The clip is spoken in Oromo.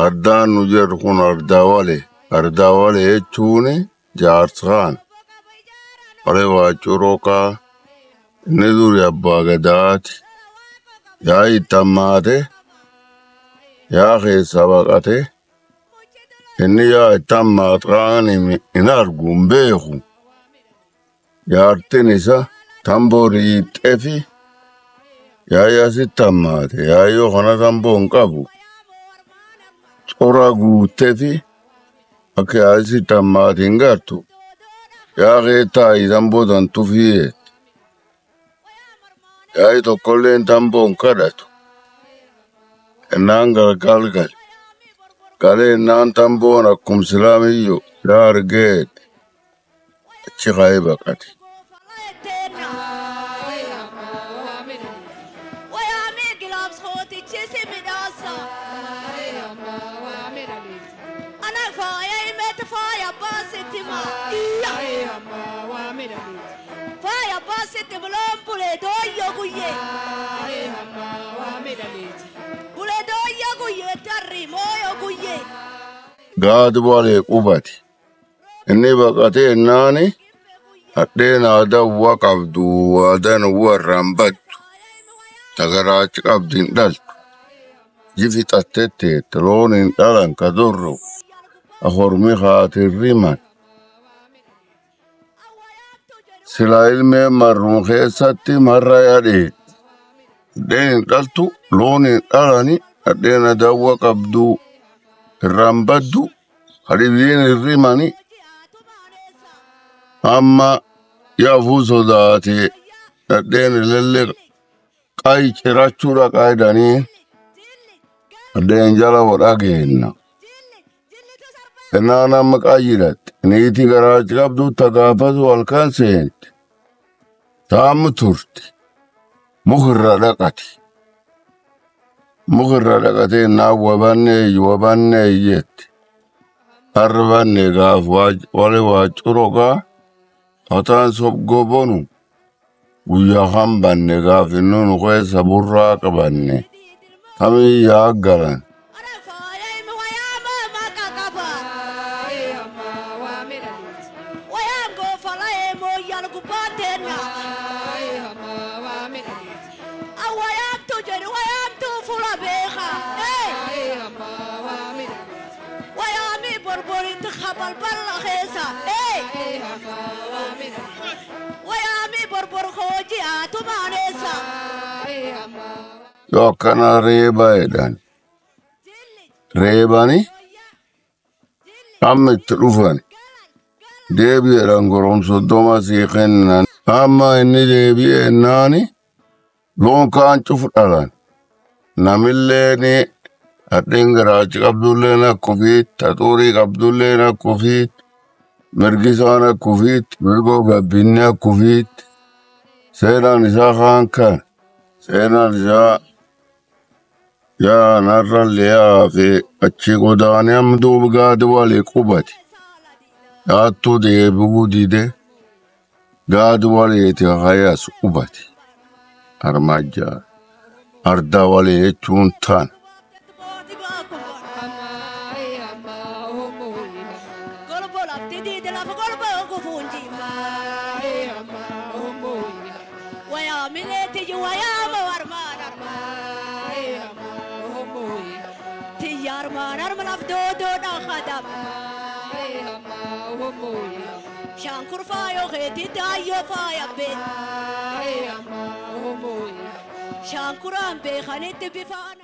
Addaan nu jedhu kun Ardaawale jechuun jaarsaan Alee Waacurooqaa inni duri abbaa gadaati yaa itti hammaate yaa keessa baqate inni yaa itti hammaatan hin argu hin beeku jaartin isa tamboo riixxeefi yaa asitti hammaate yaa yoo kana tamboo hin qabu cora guutteefi akka yaa asitti hammaate hin gartu yaa keettaa tamboo tan tufiyee yaa tokkolleen tamboo hin kadhatu ennaan galgal galee ennaan tamboon akkum silaamiyyuu yaa argeet achi ka'ee baqate. Gaadu walee qubate inni baqatee ennaani hadheen aadawwa qabdu aadaan warraan baddu tagaraachi qabdu hin dhaltu jifi xattetteette loon hin dhalan ka dorro ahormi haatin riman silaa ilmeen marruma keessatti marra yadheet hadheen hin dhaltu loon hin dhalani hadheen aadawwa qabdu irraan baddu hadibiin irrimani amma yaafuu sodaate hadheen ilelle qayi cirachuu dhaqaydanii hadheen jala wodhageenna ennaan amma qayyidhatte niitii garaachi qabdu tagaafatu halkan seente taammu turte mukirra dhaqate ennaan wabanne iyyette arbanne gaaf wale waacurogaa ataan sobgobonu guyyaa hambanne gaaf innun keessa burraa qabanne kamii yaa galan yoo akkana reebaedhaan reebani amma itti dhufan deebi'eedhaan goromsoddoma sii kennan amma inni deebi'e ennaani loon kaan cufu dhalan namilleeni hadheen garaachi qabdulleen akkufiit haxuurii qabdulleen akkufiit mirgisaan akkufiit mirgoo gabbinni akkufiit seenaan isaa kaan kan seenaan isaa yaa narralle yaafe achi godaane amma duuba gaadu walee qubate yaattuu deebi'uu dide gaadu waleeti hayas qubate armajjaa arda walee jechuun taana. Shankur fayo kheti dayo faya be Shankuran be khanit bifana